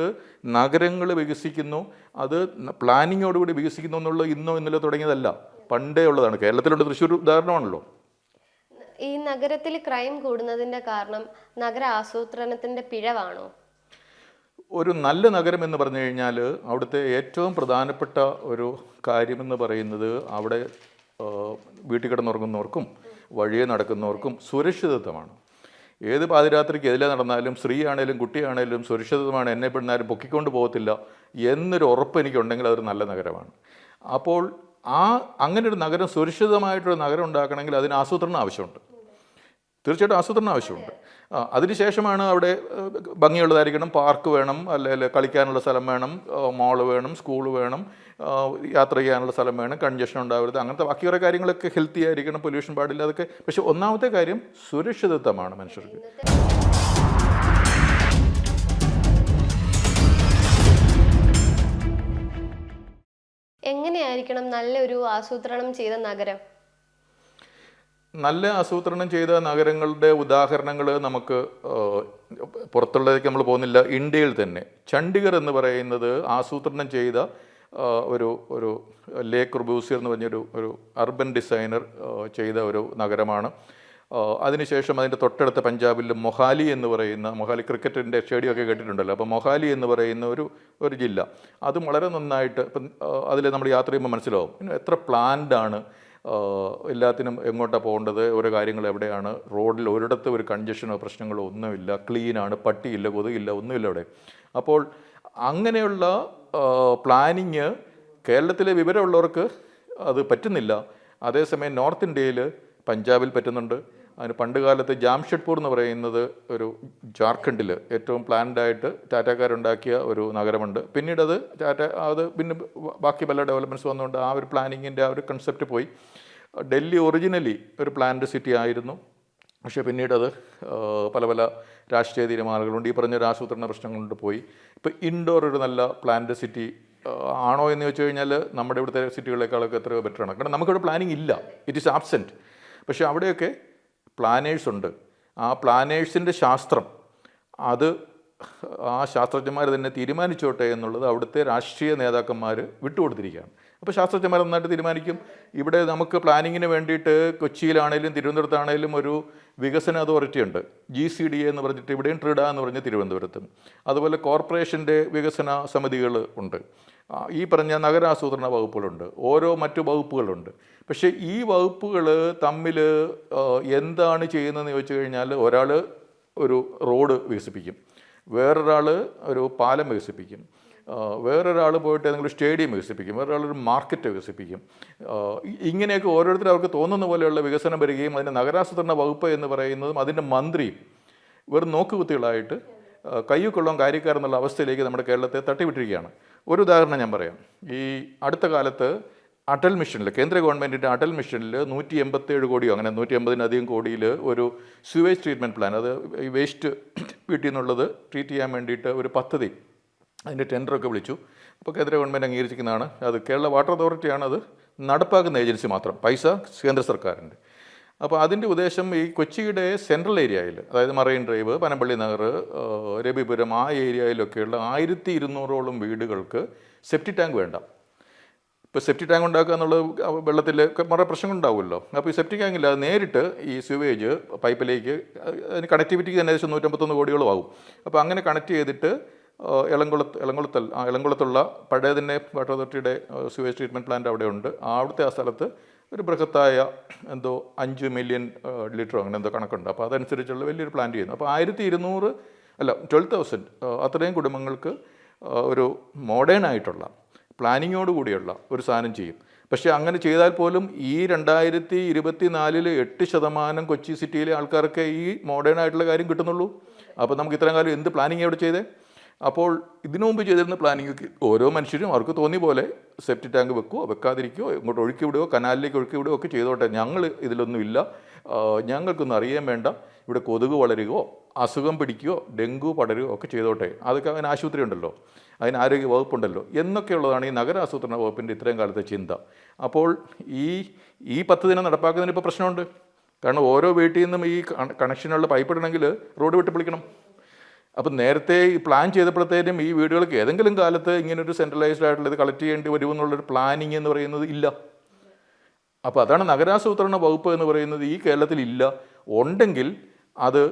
നഗരങ്ങൾ വികസിക്കുന്നു, അത് പ്ലാനിങ്ങോടുകൂടി വികസിക്കുന്നു എന്നുള്ള ഇന്നലെ തുടങ്ങിയതല്ല, പണ്ടേ ഉള്ളതാണ്. കേരളത്തിലുള്ള തൃശ്ശൂർ ഉദാഹരണമാണല്ലോ. ഈ നഗരത്തിൽ ക്രൈം കൂടുന്നതിൻ്റെ കാരണം നഗര ആസൂത്രണത്തിൻ്റെ പിഴവാണോ? ഒരു നല്ല നഗരം എന്ന് പറഞ്ഞു കഴിഞ്ഞാൽ അവിടുത്തെ ഏറ്റവും പ്രധാനപ്പെട്ട ഒരു കാര്യമെന്ന് പറയുന്നത് അവിടെ വീട്ടിൽ കിടന്നുറങ്ങുന്നവർക്കും വഴിയെ നടക്കുന്നവർക്കും സുരക്ഷിതത്വമാണ്. ഏത് പാതിരാത്രിക്ക് എതിലെ നടന്നാലും സ്ത്രീ ആണേലും കുട്ടിയാണേലും സുരക്ഷിതമാണ്, എന്നെ പെടുന്നാലും പൊക്കിക്കൊണ്ട് പോകത്തില്ല എന്നൊരു ഉറപ്പ് എനിക്കുണ്ടെങ്കിൽ അതൊരു നല്ല നഗരമാണ്. അപ്പോൾ അങ്ങനെ ഒരു നഗരം, സുരക്ഷിതമായിട്ടൊരു നഗരം ഉണ്ടാക്കണമെങ്കിൽ അതിന് ആസൂത്രണം ആവശ്യമുണ്ട്. തീർച്ചയായിട്ടും ആസൂത്രണം ആവശ്യമുണ്ട്. അതിനുശേഷമാണ് അവിടെ ഭംഗിയുള്ളതായിരിക്കണം, പാർക്ക് വേണം, അല്ലെങ്കിൽ കളിക്കാനുള്ള സ്ഥലം വേണം, മോള് വേണം, സ്കൂള് വേണം, യാത്ര ചെയ്യാനുള്ള സ്ഥലം വേണം, കൺജഷൻ ഉണ്ടാവരുത്, അങ്ങനത്തെ ബാക്കി കുറേ കാര്യങ്ങളൊക്കെ ഹെൽത്തി ആയിരിക്കണം, പൊല്യൂഷൻ പാടില്ല, അതൊക്കെ. പക്ഷെ ഒന്നാമത്തെ കാര്യം സുരക്ഷിതത്വമാണ് മനുഷ്യർക്ക്. എങ്ങനെയായിരിക്കണം നല്ലൊരു ആസൂത്രണം ചെയ്ത നഗരം? നല്ല ആസൂത്രണം ചെയ്ത നഗരങ്ങളുടെ ഉദാഹരണങ്ങൾ നമുക്ക് പുറത്തുള്ളതൊക്കെ നമ്മൾ പോകുന്നില്ല. ഇന്ത്യയിൽ തന്നെ ചണ്ഡീഗഡ് എന്ന് പറയുന്നത് ആസൂത്രണം ചെയ്ത ഒരു ലേ കോർബ്യൂസിയർ എന്ന് പറഞ്ഞൊരു അർബൻ ഡിസൈനർ ചെയ്ത ഒരു നഗരമാണ്. അതിനുശേഷം അതിൻ്റെ തൊട്ടടുത്ത പഞ്ചാബിൽ മൊഹാലി എന്ന് പറയുന്ന, മൊഹാലി ക്രിക്കറ്റിൻ്റെ സ്റ്റേഡിയമൊക്കെ കേട്ടിട്ടുണ്ടല്ലോ, അപ്പോൾ മൊഹാലി എന്ന് പറയുന്ന ഒരു ജില്ല, അതും വളരെ നന്നായിട്ട് ഇപ്പം അതിൽ നമ്മൾ യാത്ര ചെയ്യുമ്പോൾ മനസ്സിലാവും എത്ര പ്ലാൻഡാണ്, എല്ലാത്തിനും എങ്ങോട്ടാണ് പോകേണ്ടത്, ഓരോ കാര്യങ്ങൾ എവിടെയാണ്, റോഡിൽ ഒരിടത്ത് ഒരു കൺജഷനോ പ്രശ്നങ്ങളോ ഒന്നുമില്ല, ക്ലീനാണ്, പട്ടിയില്ല, കൊതുകില്ല, ഒന്നുമില്ല അവിടെ. അപ്പോൾ അങ്ങനെയുള്ള പ്ലാനിങ് കേരളത്തിലെ വിവരമുള്ളവർക്ക് അത് പറ്റുന്നില്ല. അതേസമയം നോർത്ത് ഇന്ത്യയിൽ പഞ്ചാബിൽ പറ്റുന്നുണ്ട്. അതിന് പണ്ട് കാലത്ത് ജാംഷഡ്പൂർ എന്ന് പറയുന്നത് ഒരു ജാർഖണ്ഡിൽ ഏറ്റവും പ്ലാൻഡായിട്ട് ടാറ്റക്കാരുണ്ടാക്കിയ ഒരു നഗരമുണ്ട്. പിന്നീട് അത് പിന്നെ ബാക്കി പല ഡെവലപ്മെൻറ്റ്സ് വന്നുകൊണ്ട് ആ ഒരു പ്ലാനിങ്ങിൻ്റെ ആ ഒരു കൺസെപ്റ്റ് പോയി. ഡൽഹി ഒറിജിനലി ഒരു പ്ലാൻഡ് സിറ്റി ആയിരുന്നു. പക്ഷേ പിന്നീട് അത് പല രാഷ്ട്രീയ തീരുമാനങ്ങളുണ്ട്, ഈ പറഞ്ഞൊരു ആസൂത്രണ പ്രശ്നങ്ങളുണ്ട് പോയി. ഇപ്പോൾ ഇൻഡോർ ഒരു നല്ല പ്ലാൻഡ് സിറ്റി ആണോ എന്ന് ചോദിച്ചു കഴിഞ്ഞാൽ നമ്മുടെ ഇവിടുത്തെ സിറ്റികളെക്കാളൊക്കെ എത്രയോ ബെറ്ററാണ്. കാരണം നമുക്കിവിടെ പ്ലാനിങ് ഇല്ല, ഇറ്റ് ഈസ് ആബ്സെൻറ്റ്. പക്ഷേ അവിടെയൊക്കെ പ്ലാനേഴ്സ് ഉണ്ട്. ആ പ്ലാനേഴ്സിൻ്റെ ശാസ്ത്രം അത് ആ ശാസ്ത്രജ്ഞന്മാർ തന്നെ തീരുമാനിച്ചോട്ടെ എന്നുള്ളത് അവിടുത്തെ രാഷ്ട്രീയ നേതാക്കന്മാർ വിട്ടുകൊടുത്തിരിക്കുകയാണ്. അപ്പോൾ ശാസ്ത്രജ്ഞന്മാർ നന്നായിട്ട് തീരുമാനിക്കും. ഇവിടെ നമുക്ക് പ്ലാനിങ്ങിന് വേണ്ടിയിട്ട് കൊച്ചിയിലാണേലും തിരുവനന്തപുരത്താണേലും ഒരു വികസന അതോറിറ്റി ഉണ്ട്, GCDA എന്ന് പറഞ്ഞിട്ട്, ഇവിടെയും ട്രിഡ എന്ന് പറഞ്ഞ് തിരുവനന്തപുരത്തും. അതുപോലെ കോർപ്പറേഷൻ്റെ വികസന സമിതികൾ ഉണ്ട്, ഈ പറഞ്ഞ നഗരാസൂത്രണ വകുപ്പുകളുണ്ട്, ഓരോ മറ്റു വകുപ്പുകളുണ്ട്. പക്ഷേ ഈ വകുപ്പുകൾ തമ്മിൽ എന്താണ് ചെയ്യുന്നതെന്ന് ചോദിച്ചു കഴിഞ്ഞാൽ, ഒരാൾ ഒരു റോഡ് വികസിപ്പിക്കും, വേറൊരാൾ ഒരു പാലം വികസിപ്പിക്കും, വേറൊരാൾ പോയിട്ട് ഏതെങ്കിലും സ്റ്റേഡിയം വികസിപ്പിക്കും, വേറൊരാളൊരു മാർക്കറ്റ് വികസിപ്പിക്കും. ഇങ്ങനെയൊക്കെ ഓരോരുത്തരും അവർക്ക് തോന്നുന്ന പോലെയുള്ള വികസനം വരികയും അതിൻ്റെ നഗരാസൂത്രണ വകുപ്പ് എന്ന് പറയുന്നതും അതിൻ്റെ മന്ത്രിയും വെറും നോക്കുകുത്തികളായിട്ട് കയ്യൊക്കൊള്ളം കാര്യക്കാരെന്നുള്ള അവസ്ഥയിലേക്ക് നമ്മുടെ കേരളത്തെ തട്ടിവിട്ടിരിക്കുകയാണ്. ഒരു ഉദാഹരണം ഞാൻ പറയാം. ഈ അടുത്ത കാലത്ത് അടൽ മിഷനിൽ, കേന്ദ്ര ഗവൺമെൻറ്റിൻ്റെ അടൽ മിഷനിൽ 187 കോടിയോ അങ്ങനെ 180-ലധികം കോടിയിൽ ഒരു സ്യൂവേജ് ട്രീറ്റ്മെൻറ്റ് പ്ലാൻ, അത് ഈ വേസ്റ്റ് വീട്ടിൽ നിന്നുള്ളത് ട്രീറ്റ് ചെയ്യാൻ വേണ്ടിയിട്ട് ഒരു പദ്ധതി, അതിൻ്റെ ടെൻഡറൊക്കെ വിളിച്ചു. അപ്പോൾ കേന്ദ്ര ഗവൺമെൻറ് അംഗീകരിച്ചിരിക്കുന്നതാണ്. അത് കേരള വാട്ടർ അതോറിറ്റിയാണ് അത് നടപ്പാക്കുന്ന ഏജൻസി മാത്രം, പൈസ കേന്ദ്ര സർക്കാരിൻ്റെ. അപ്പോൾ അതിൻ്റെ ഉദ്ദേശം ഈ കൊച്ചിയുടെ സെൻട്രൽ ഏരിയയിൽ, അതായത് മറൈൻ ഡ്രൈവ്, പനമ്പള്ളി നഗർ, രവിപുരം, ആ ഏരിയയിലൊക്കെയുള്ള 1200ഓളം വീടുകൾക്ക് സെപ്റ്റി ടാങ്ക് വേണ്ട. ഇപ്പോൾ സെപ്റ്റി ടാങ്ക് ഉണ്ടാക്കുക എന്നുള്ളത് വെള്ളത്തിൽ കുറേ പ്രശ്നങ്ങളുണ്ടാവുമല്ലോ. അപ്പോൾ ഈ സെപ്റ്റി ടാങ്കില്ല, അത് നേരിട്ട് ഈ സ്യൂവേജ് പൈപ്പിലേക്ക്, അതിന് കണക്ടിവിറ്റിക്ക് തന്നെ ഏകദേശം 151 കോടിയോളം ആകും. അപ്പോൾ അങ്ങനെ കണക്ട് ചെയ്തിട്ട് എളംകുളത്തുള്ള പഴയ തന്നെ വാട്ടർ അതോറിറ്റിയുടെ സ്യൂവേജ് ട്രീറ്റ്മെൻറ്റ് പ്ലാന്റ് അവിടെ ഉണ്ട്. അവിടുത്തെ ആ സ്ഥലത്ത് ഒരു ബൃഹത്തായ 5 മില്യൺ ലിറ്ററോ അങ്ങനെ കണക്കുണ്ട്. അപ്പോൾ അതനുസരിച്ചുള്ള വലിയൊരു പ്ലാന്റ് ചെയ്യുന്നു. അപ്പോൾ 12,000 അത്രയും കുടുംബങ്ങൾക്ക് ഒരു മോഡേൺ ആയിട്ടുള്ള പ്ലാനിങ്ങോട് കൂടിയുള്ള ഒരു സാധനം ചെയ്യും. പക്ഷേ അങ്ങനെ ചെയ്താൽ പോലും ഈ 2024 8% കൊച്ചി സിറ്റിയിലെ ആൾക്കാർക്ക് ഈ മോഡേൺ ആയിട്ടുള്ള കാര്യം കിട്ടുന്നുള്ളൂ. അപ്പോൾ നമുക്ക് ഇത്രയും കാലം എന്ത് പ്ലാനിങ് അവിടെ ചെയ്തേ? അപ്പോൾ ഇതിനു മുമ്പ് ചെയ്തിരുന്ന പ്ലാനിങ് ഓരോ മനുഷ്യരും അവർക്ക് തോന്നിയ പോലെ സെപ്റ്റി ടാങ്ക് വെക്കുകയോ വെക്കാതിരിക്കുകയോ ഇങ്ങോട്ട് ഒഴുക്കി വിടുകയോ കനാലിലേക്ക് ഒഴുക്കി വിടുകയോ ഒക്കെ ചെയ്തോട്ടെ, ഞങ്ങൾ ഇതിലൊന്നുമില്ല, ഞങ്ങൾക്കൊന്നും അറിയാൻ വേണ്ട, ഇവിടെ കൊതുക് വളരുകയോ അസുഖം പിടിക്കുകയോ ഡെങ്കു പടരുകയോ ഒക്കെ ചെയ്തോട്ടെ, അതൊക്കെ അതിന് ആശുപത്രി ഉണ്ടല്ലോ, അതിന് ആരോഗ്യ വകുപ്പുണ്ടല്ലോ എന്നൊക്കെയുള്ളതാണ് ഈ നഗരാസൂത്രണ വകുപ്പിൻ്റെ ഇത്രയും കാലത്തെ ചിന്ത. അപ്പോൾ ഈ പദ്ധതി നടപ്പാക്കുന്നതിന് ഇപ്പോൾ പ്രശ്നമുണ്ട്. കാരണം ഓരോ വീട്ടിൽ നിന്നും ഈ കണക്ഷനുള്ള പൈപ്പ് ഇടണമെങ്കിൽ റോഡ് വിട്ട് പൊളിക്കണം. അപ്പം നേരത്തെ ഈ പ്ലാൻ ചെയ്തപ്പോഴത്തേനും ഈ വീടുകൾക്ക് ഏതെങ്കിലും കാലത്ത് ഇങ്ങനൊരു സെൻട്രലൈസ്ഡ് ആയിട്ടുള്ള ഇത് കളക്ട് ചെയ്യേണ്ടി വരുമെന്നുള്ളൊരു പ്ലാനിങ് എന്ന് പറയുന്നത് ഇല്ല. അപ്പോൾ അതാണ് നഗരാസൂത്രണ വകുപ്പ് എന്ന് പറയുന്നത് ഈ കേരളത്തിൽ ഇല്ല. ഉണ്ടെങ്കിൽ അത്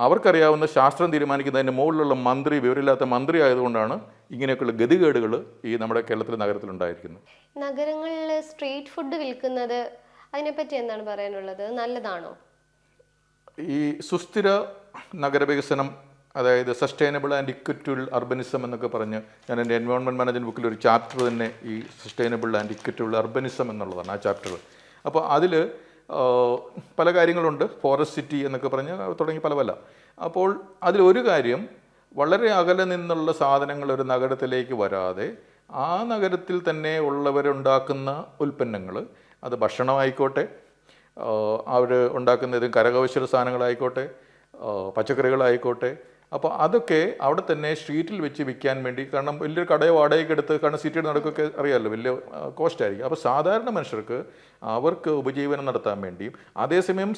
അവർക്കറിയാവുന്ന ശാസ്ത്രം തീരുമാനിക്കുന്നതിൻ്റെ മുകളിലുള്ള മന്ത്രി, വിവരമില്ലാത്ത മന്ത്രി ആയതുകൊണ്ടാണ് ഇങ്ങനെയൊക്കെയുള്ള ഗതികേടുകൾ ഈ നമ്മുടെ കേരളത്തിലെ നഗരത്തിലുണ്ടായിരിക്കുന്നത്. നഗരങ്ങളിൽ സ്ട്രീറ്റ് ഫുഡ് വിൽക്കുന്നത്, അതിനെപ്പറ്റി എന്താണ് പറയാനുള്ളത്? നല്ലതാണോ? ഈ സുസ്ഥിര നഗരവികസനം, അതായത് സസ്റ്റൈനബിൾ ആൻഡ് ഇക്വിറ്റബിൾ അർബനിസം എന്നൊക്കെ പറഞ്ഞ് ഞാൻ എൻ്റെ എൻവയോൺമെൻറ്റ് മാനേജ്മെൻറ്റ് ബുക്കിൽ ഒരു ചാപ്റ്റർ തന്നെ ഈ സസ്റ്റൈനബിൾ ആൻഡ് ഇക്വിറ്റബിൾ അർബനിസം എന്നുള്ളതാണ് ആ ചാപ്റ്റർ. അപ്പോൾ അതിൽ പല കാര്യങ്ങളുണ്ട്, ഫോറസ്റ്റ് സിറ്റി എന്നൊക്കെ പറഞ്ഞ് തുടങ്ങി പല പല. അപ്പോൾ അതിലൊരു കാര്യം, വളരെ അകലെ നിന്നുള്ള സാധനങ്ങൾ ഒരു നഗരത്തിലേക്ക് വരാതെ ആ നഗരത്തിൽ തന്നെ ഉള്ളവരുണ്ടാക്കുന്ന ഉൽപ്പന്നങ്ങൾ, അത് ഭക്ഷണമായിക്കോട്ടെ, അവർ ഉണ്ടാക്കുന്നതും കരകൗശല സാധനങ്ങളായിക്കോട്ടെ, പച്ചക്കറികളായിക്കോട്ടെ, അപ്പോൾ അതൊക്കെ അവിടെ തന്നെ സ്ട്രീറ്റിൽ വെച്ച് വിൽക്കാൻ വേണ്ടി. കാരണം വലിയൊരു കടയോ വാടകയ്ക്ക് എടുത്ത്, കാരണം സിറ്റിയുടെ നടക്കൊക്കെ അറിയാമല്ലോ, വലിയ കോസ്റ്റായിരിക്കും. അപ്പോൾ സാധാരണ മനുഷ്യർക്ക് അവർക്ക് ഉപജീവനം നടത്താൻ വേണ്ടിയും അതേസമയം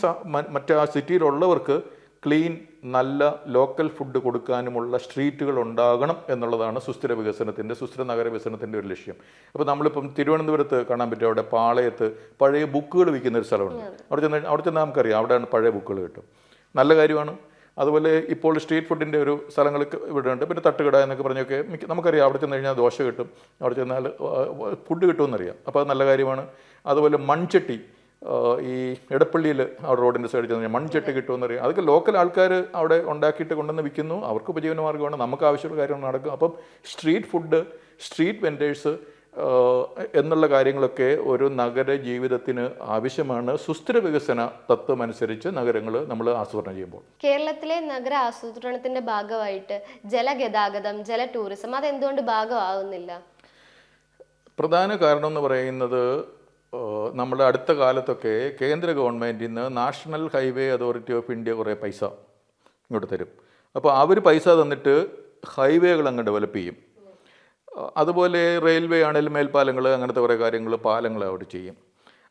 മറ്റേ ആ സിറ്റിയിലുള്ളവർക്ക് ക്ലീൻ നല്ല ലോക്കൽ ഫുഡ് കൊടുക്കാനുമുള്ള സ്ട്രീറ്റുകൾ ഉണ്ടാകണം എന്നുള്ളതാണ് സുസ്ഥിര വികസനത്തിൻ്റെ, സുസ്ഥിര നഗര വികസനത്തിൻ്റെ ഒരു ലക്ഷ്യം. അപ്പോൾ നമ്മളിപ്പം തിരുവനന്തപുരത്ത് കാണാൻ പറ്റും, അവിടെ പാളയത്ത് പഴയ ബുക്കുകൾ വിൽക്കുന്ന ഒരു സ്ഥലമുണ്ട്. അവിടെ ചെന്നാൽ നമുക്കറിയാം, അവിടെയാണ് പഴയ ബുക്കുകൾ കിട്ടും. നല്ല കാര്യമാണ്. അതുപോലെ ഇപ്പോൾ സ്ട്രീറ്റ് ഫുഡിൻ്റെ ഒരു സ്ഥലങ്ങൾക്ക് ഇവിടെ ഉണ്ട്. പിന്നെ തട്ടുകട എന്നൊക്കെ പറഞ്ഞൊക്കെ നമുക്കറിയാം, അവിടെ ചെന്ന് കഴിഞ്ഞാൽ ദോശ കിട്ടും, അവിടെ ചെന്നാൽ ഫുഡ് കിട്ടുമെന്നറിയാം. അപ്പോൾ അത് നല്ല കാര്യമാണ്. അതുപോലെ മൺചട്ടി, ഈ എടപ്പള്ളിയിൽ അവിടെ റോഡിൻ്റെ സൈഡിൽ ചെന്ന് മൺചട്ടി കിട്ടുമെന്നറിയാം. അതൊക്കെ ലോക്കൽ ആൾക്കാർ അവിടെ ഉണ്ടാക്കിയിട്ട് കൊണ്ടുവന്ന് വിൽക്കുന്നു, അവർക്ക് ഉപജീവന മാർഗ്ഗമാണ്, നമുക്ക് ആവശ്യമുള്ള കാര്യങ്ങൾ നടക്കും. അപ്പം സ്ട്രീറ്റ് ഫുഡ്, സ്ട്രീറ്റ് വെൻഡേഴ്സ് എന്നുള്ള കാര്യങ്ങളൊക്കെ ഒരു നഗര ജീവിതത്തിന് ആവശ്യമാണ്. സുസ്ഥിര വികസന തത്വം അനുസരിച്ച് നഗരങ്ങൾ നമ്മൾ ആസൂത്രണം ചെയ്യുമ്പോൾ. കേരളത്തിലെ നഗര ആസൂത്രണത്തിന്റെ ഭാഗമായിട്ട് ജലഗതാഗതം, ജല ടൂറിസം അതെന്തുകൊണ്ട് ഭാഗമാവുന്നില്ല? പ്രധാന കാരണം എന്ന് പറയുന്നത്, നമ്മുടെ അടുത്ത കാലത്തൊക്കെ കേന്ദ്ര ഗവൺമെൻറ്റിൽ നിന്ന് national highway authority of India കുറേ പൈസ ഇങ്ങോട്ട് തരും. അപ്പോൾ അവർ പൈസ തന്നിട്ട് ഹൈവേകൾ അങ്ങ് ഡെവലപ്പ് ചെയ്യും. അതുപോലെ റെയിൽവേ ആണെങ്കിലും മേൽപ്പാലങ്ങൾ, അങ്ങനത്തെ കുറേ കാര്യങ്ങൾ, പാലങ്ങൾ അവിടെ ചെയ്യും.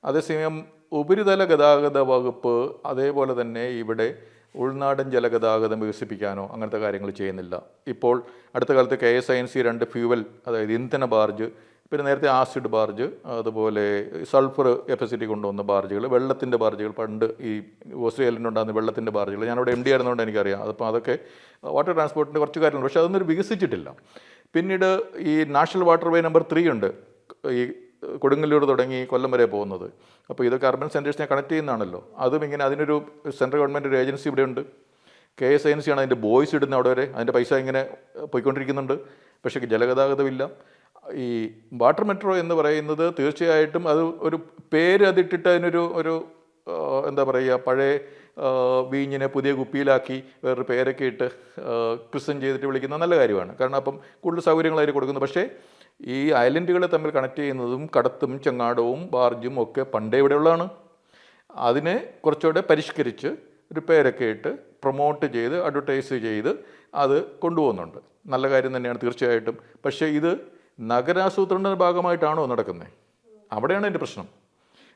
അതേസമയം ഉപരിതല ഗതാഗത വകുപ്പ് അതേപോലെ തന്നെ ഇവിടെ ഉൾനാടൻ ജലഗതാഗതം വികസിപ്പിക്കാനോ അങ്ങനത്തെ കാര്യങ്ങൾ ചെയ്യുന്നില്ല. ഇപ്പോൾ അടുത്ത കാലത്ത് KSINC 2 ഫ്യൂവൽ, അതായത് ഇന്ധന ബാർജ്, പിന്നെ നേരത്തെ ആസിഡ് ബാർജ്, അതുപോലെ സൾഫർ കപ്പാസിറ്റി കൊണ്ടുവന്ന ബാർജുകൾ, വെള്ളത്തിൻ്റെ ബാർജുകൾ, പണ്ട് ഈ ഓസ്ട്രേലിയയിലുണ്ടാകുന്ന വെള്ളത്തിൻ്റെ ബാർജുകൾ, ഞാനവിടെ MD ആയിരുന്നുകൊണ്ട് എനിക്കറിയാം. അപ്പോൾ അതൊക്കെ വാട്ടർ ട്രാൻസ്പോർട്ടിൻ്റെ കുറച്ച് കാര്യങ്ങളുണ്ട്, പക്ഷേ അതൊന്നും വികസിച്ചിട്ടില്ല. പിന്നീട് ഈ നാഷണൽ വാട്ടർ വേ നമ്പർ 3 ഉണ്ട്, ഈ കൊടുങ്ങല്ലൂർ തുടങ്ങി കൊല്ലം വരെ പോകുന്നത്. അപ്പോൾ ഇതൊക്കെ അർബൻ സെൻറ്റേഴ്സിനെ കണക്ട് ചെയ്യുന്നതാണല്ലോ. അതും ഇങ്ങനെ അതിനൊരു സെൻട്രൽ ഗവൺമെൻറ് ഒരു ഏജൻസി ഇവിടെ ഉണ്ട്, KSINC ആണ് അതിൻ്റെ ബോയ്സ് ഇടുന്ന അവിടെ വരെ, അതിൻ്റെ പൈസ ഇങ്ങനെ പോയിക്കൊണ്ടിരിക്കുന്നുണ്ട്. പക്ഷേ ജലഗതാഗതമില്ല. ഈ വാട്ടർ മെട്രോ എന്ന് പറയുന്നത് തീർച്ചയായിട്ടും അത് ഒരു പേര് അതിട്ടിട്ട് അതിനൊരു എന്താ പറയുക, പഴയ വീഞ്ഞിനെ പുതിയ കുപ്പിയിലാക്കി വേറൊരു പേരൊക്കെ ഇട്ട് ക്രിസ്ത്യൻ ചെയ്തിട്ട് വിളിക്കുന്ന നല്ല കാര്യമാണ്. കാരണം അപ്പം കൂടുതൽ സൗകര്യങ്ങളായിട്ട് കൊടുക്കുന്നു. പക്ഷേ ഈ ഐലൻഡുകളെ തമ്മിൽ കണക്ട് ചെയ്യുന്നതും കടത്തും ചങ്ങാടവും ബാർജും ഒക്കെ പണ്ടേ ഇവിടെയുള്ളതാണ്. അതിനെ കുറച്ചുകൂടെ പരിഷ്കരിച്ച് ഒരു പേരൊക്കെ ഇട്ട് പ്രൊമോട്ട് ചെയ്ത് അഡ്വർടൈസ് ചെയ്ത് അത് കൊണ്ടുപോകുന്നുണ്ട്. നല്ല കാര്യം തന്നെയാണ് തീർച്ചയായിട്ടും. പക്ഷേ ഇത് നഗരാസൂത്രണത്തിൻ്റെ ഭാഗമായിട്ടാണോ നടക്കുന്നത്? അവിടെയാണ് എൻ്റെ പ്രശ്നം.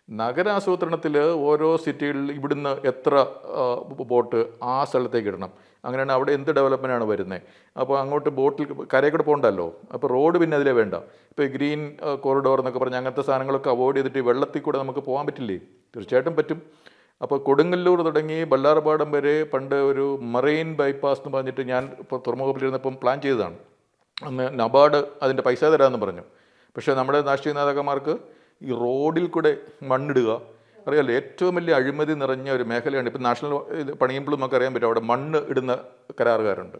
നഗരാസൂത്രണത്തിൽ ഓരോ സിറ്റികളിൽ ഇവിടുന്ന് എത്ര ബോട്ട് ആ സ്ഥലത്തേക്ക് ഇടണം, അങ്ങനെയാണ് അവിടെ എന്ത് ഡെവലപ്മെൻറ്റാണ് വരുന്നത്. അപ്പോൾ അങ്ങോട്ട് ബോട്ടിൽ കരയിൽ കൂടെ പോകണ്ടല്ലോ, അപ്പോൾ റോഡ് പിന്നെ അതിലേ വേണ്ട. ഇപ്പോൾ ഈ ഗ്രീൻ കോറിഡോർ എന്നൊക്കെ പറഞ്ഞാൽ അങ്ങനത്തെ സാധനങ്ങളൊക്കെ അവോയ്ഡ് ചെയ്തിട്ട് വെള്ളത്തിൽ കൂടെ നമുക്ക് പോകാൻ പറ്റില്ലേ? തീർച്ചയായിട്ടും പറ്റും. അപ്പോൾ കൊടുങ്ങല്ലൂർ തുടങ്ങി ബല്ലാർപാടം വരെ പണ്ട് ഒരു മറൈൻ ബൈപ്പാസ് എന്ന് പറഞ്ഞിട്ട് ഞാൻ ഇപ്പോൾ തുറമുഖത്തിലിരുന്നപ്പം പ്ലാൻ ചെയ്തതാണ്. അന്ന് നബാർഡ് അതിൻ്റെ പൈസ തരാമെന്ന് പറഞ്ഞു. പക്ഷേ നമ്മുടെ രാഷ്ട്രീയ നേതാക്കന്മാർക്ക് ഈ റോഡിൽ കൂടെ മണ്ണിടുക, അറിയാമല്ലോ, ഏറ്റവും വലിയ അഴിമതി നിറഞ്ഞ ഒരു മേഖലയാണ്. ഇപ്പം നാഷണൽ പണിയുമ്പോഴും നമുക്ക് അറിയാൻ പറ്റും, അവിടെ മണ്ണ് ഇടുന്ന കരാറുകാരുണ്ട്,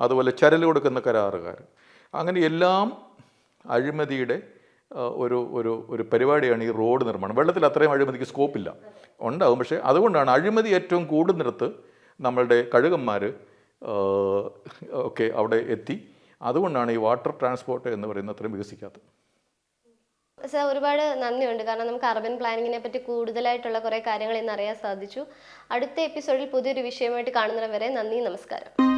അതുപോലെ ചരൽ കൊടുക്കുന്ന കരാറുകാർ, അങ്ങനെ എല്ലാം അഴിമതിയുടെ ഒരു ഒരു ഒരു പരിപാടിയാണ് ഈ റോഡ് നിർമ്മാണം. വെള്ളത്തിൽ അത്രയും അഴിമതിക്ക് സ്കോപ്പില്ല, ഉണ്ടാവും. പക്ഷേ അതുകൊണ്ടാണ് അഴിമതി ഏറ്റവും കൂടുന്നിടത്ത് നമ്മളുടെ കഴുകന്മാർ ഒക്കെ അവിടെ എത്തി. അതുകൊണ്ടാണ് ഈ വാട്ടർ ട്രാൻസ്പോർട്ട് എന്ന് പറയുന്നത് അത്രയും വികസിക്കാത്തത്. സർ, ഒരുപാട് നന്ദിയുണ്ട്. കാരണം നമുക്ക് അർബൻ പ്ലാനിങ്ങിനെ പറ്റി കൂടുതലായിട്ടുള്ള കുറേ കാര്യങ്ങൾ ഇന്ന് അറിയാൻ സാധിച്ചു. അടുത്ത എപ്പിസോഡിൽ പുതിയൊരു വിഷയമായിട്ട് കാണുന്നവരെ നന്ദി, നമസ്കാരം.